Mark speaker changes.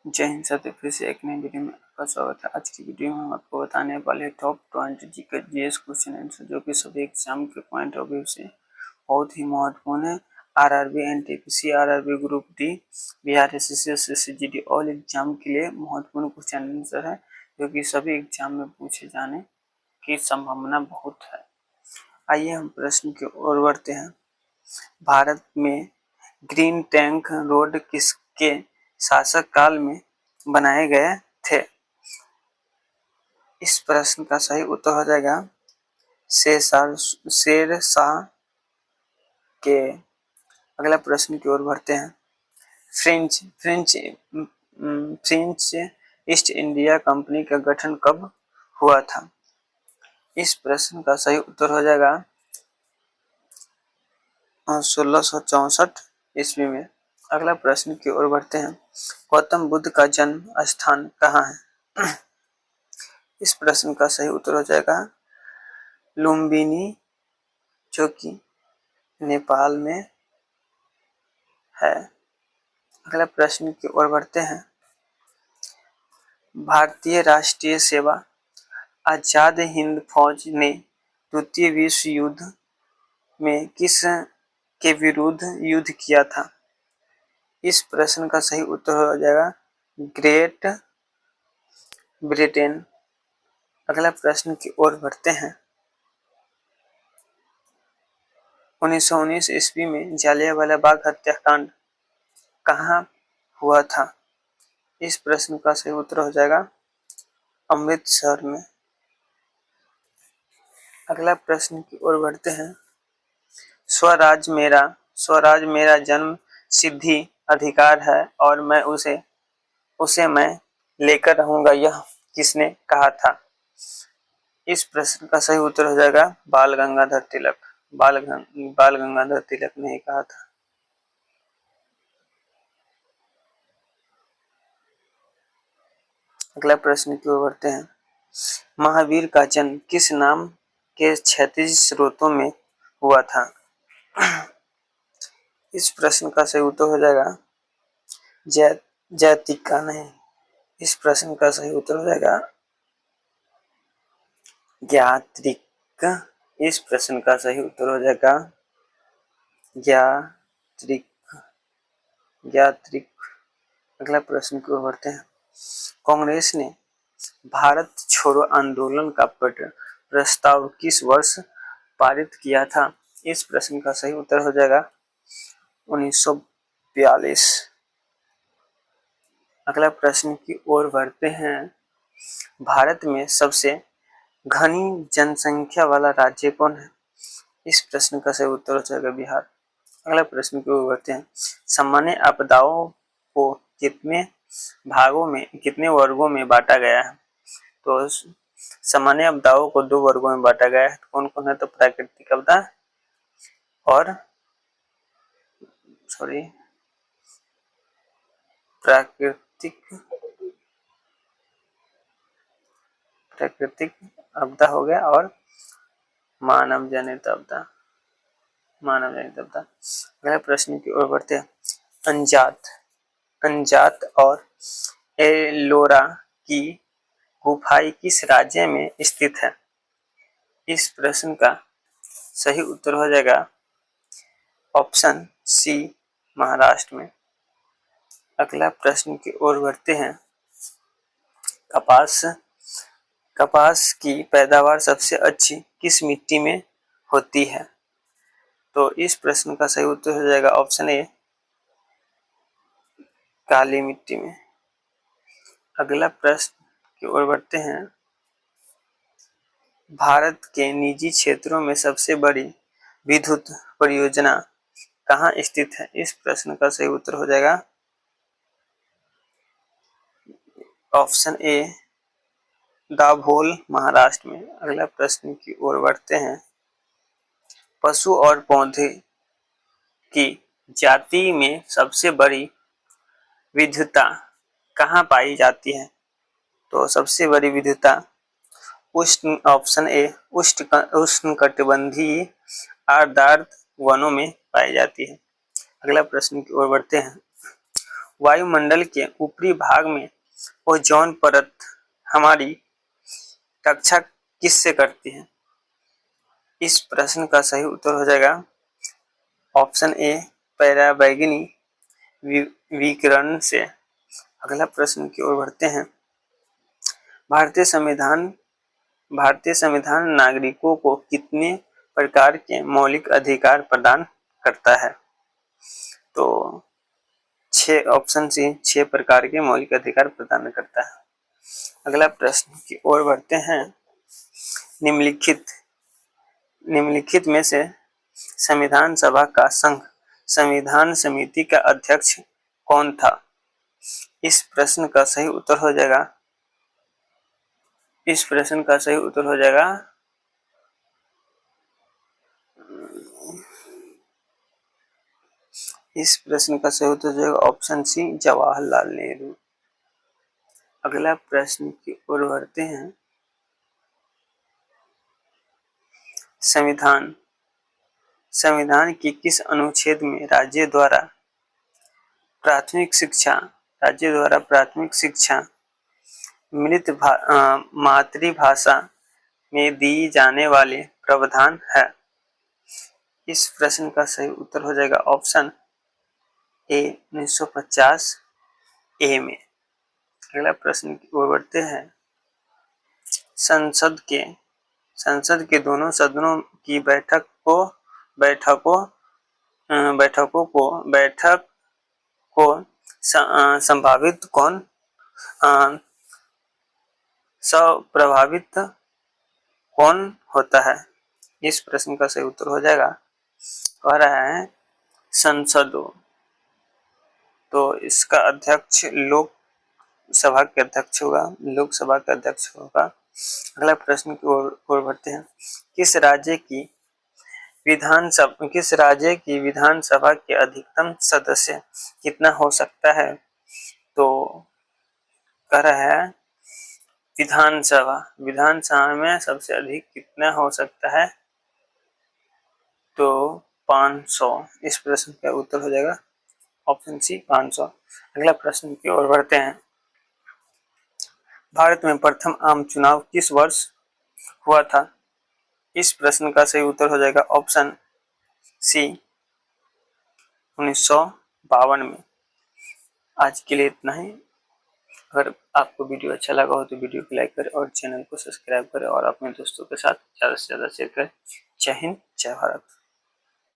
Speaker 1: जय हिंद साथियों, फिर से एक नई वीडियो में आपका स्वागत है। आज की वीडियो में हम आपको बताने वाले top 20 GK GS question answer जो कि सभी एग्जाम के पॉइंट ऑफ व्यू से बहुत ही महत्वपूर्ण है। RRB, NTPC, RRB group D, Bihar SSC, SSC all exam के लिए महत्वपूर्ण क्वेश्चन आंसर है जो कि सभी एग्जाम में पूछे जाने की संभावना बहुत है। आइए हम प्रश्न की ओर बढ़ते हैं। भारत में ग्रीन टैंक रोड किसके शासक काल में बनाए गए थे? इस प्रश्न का सही उत्तर हो जाएगा शेरशाह के। अगला प्रश्न की ओर बढ़ते हैं। फ्रेंच ईस्ट इंडिया कंपनी का गठन कब हुआ था? इस प्रश्न का सही उत्तर हो जाएगा 1664 ईस्वी में। अगला प्रश्न की ओर बढ़ते हैं। गौतम बुद्ध का जन्म स्थान कहाँ है? इस प्रश्न का सही उत्तर हो जाएगा लुम्बिनी, जो कि नेपाल में है। अगला प्रश्न की ओर बढ़ते हैं। भारतीय राष्ट्रीय सेवा आजाद हिंद फौज ने द्वितीय विश्व युद्ध में किस के विरुद्ध युद्ध किया था? इस प्रश्न का सही उत्तर हो जाएगा ग्रेट ब्रिटेन। अगला प्रश्न की ओर बढ़ते हैं। 1919 ईस्वी में जालियांवाला बाग हत्याकांड कहाँ हुआ था? इस प्रश्न का सही उत्तर हो जाएगा अमृतसर में। अगला प्रश्न की ओर बढ़ते हैं। स्वराज मेरा जन्म सिद्धि अधिकार है और मैं उसे मैं लेकर रहूंगा, यह किसने कहा था? इस प्रश्न का सही उत्तर हो जाएगा बाल गंगाधर तिलक। बाल गंगाधर तिलक ने ही कहा था। अगला प्रश्न की ओर बढ़ते हैं। महावीर का जन्म किस नाम के क्षैतिज स्रोतों में हुआ था? इस प्रश्न का सही उत्तर हो जाएगा जैतिका नहीं। इस प्रश्न का सही उत्तर हो जाएगा ज्ञात्रिक। इस प्रश्न का सही उत्तर हो जाएगा ज्ञात्रिक। अगला प्रश्न की ओर बढ़ते हैं। कांग्रेस ने भारत छोड़ो आंदोलन का प्रस्ताव किस वर्ष पारित किया था? इस प्रश्न का सही उत्तर हो जाएगा 1942। अगला प्रश्न की ओर बढ़ते हैं। भारत में सबसे घनी जनसंख्या वाला राज्य कौन है? इस प्रश्न का सही उत्तर हो जाएगा बिहार। अगला प्रश्न की ओर बढ़ते हैं। सामान्य आपदाओं को कितने वर्गों में बांटा गया है? तो सामान्य आपदाओं को 2 वर्गों में बांटा गया है। कौन कौन है? तो प्राकृतिक आपदा और प्राकृतिक आपदा हो गया और मानव जनित आपदा। अगला प्रश्न की ओर बढ़ते हैं। अंजात और एलोरा की गुफाएं किस राज्य में स्थित है? इस प्रश्न का सही उत्तर हो जाएगा ऑप्शन सी, महाराष्ट्र में। अगला प्रश्न की ओर बढ़ते हैं। कपास की पैदावार सबसे अच्छी किस मिट्टी में होती है? तो इस प्रश्न का सही उत्तर हो जाएगा ऑप्शन ए, काली मिट्टी में। अगला प्रश्न की ओर बढ़ते हैं। भारत के निजी क्षेत्रों में सबसे बड़ी विद्युत परियोजना कहाँ स्थित है? इस प्रश्न का सही उत्तर हो जाएगा ऑप्शन ए, दाभोल, महाराष्ट्र में। अगला प्रश्न की ओर बढ़ते हैं। पशु और पौधे की जाति में सबसे बड़ी विविधता कहाँ पाई जाती है? तो सबसे बड़ी विविधता ऑप्शन ए, उष्णकटिबंधीय आर्द्र वनों में पाई जाती है। अगला प्रश्न की ओर बढ़ते हैं। वायुमंडल के ऊपरी भाग में ओजोन परत हमारी रक्षा किससे करती है? इस प्रश्न का सही उत्तर हो जाएगा ऑप्शन ए पराबैंगनी विकिरण से। अगला प्रश्न की ओर बढ़ते हैं। भारतीय संविधान नागरिकों को कितने प्रकार के मौलिक अधिकार प्रदान करता है? तो 6 ऑप्शन सी 6 प्रकार के मौलिक अधिकार प्रदान करता है। अगला प्रश्न की ओर बढ़ते हैं। निम्नलिखित में से संविधान सभा का संघ संविधान समिति का अध्यक्ष कौन था? इस प्रश्न का सही उत्तर हो जाएगा ऑप्शन सी जवाहरलाल नेहरू। अगला प्रश्न की ओर बढ़ते हैं। संविधान के किस अनुच्छेद में राज्य द्वारा प्राथमिक शिक्षा मातृभाषा में दी जाने वाले प्रावधान है? इस प्रश्न का सही उत्तर हो जाएगा ऑप्शन ए 1950 ए में। अगला प्रश्न की ओर बढ़ते हैं। संसद के दोनों सदनों की बैठक को प्रभावित कौन होता है? इस प्रश्न का सही उत्तर हो जाएगा कह रहा है संसदों। तो इसका अध्यक्ष लोकसभा के अध्यक्ष होगा। अगला प्रश्न की ओर बढ़ते हैं। किस राज्य की विधानसभा के अधिकतम सदस्य कितना हो सकता है? तो कह रहा है विधानसभा में सबसे अधिक कितना हो सकता है? तो 500। इस प्रश्न का उत्तर हो जाएगा ऑप्शन सी 500। अगला प्रश्न की ओर बढ़ते हैं। भारत में प्रथम आम चुनाव किस वर्ष हुआ था? इस प्रश्न का सही उत्तर हो जाएगा ऑप्शन सी 1952 में। आज के लिए इतना ही। अगर आपको वीडियो अच्छा लगा हो तो वीडियो को लाइक करें और चैनल को सब्सक्राइब करें और अपने दोस्तों के साथ ज़्यादा से ज़्यादा शेयर करें। जय हिंद, जय भारत।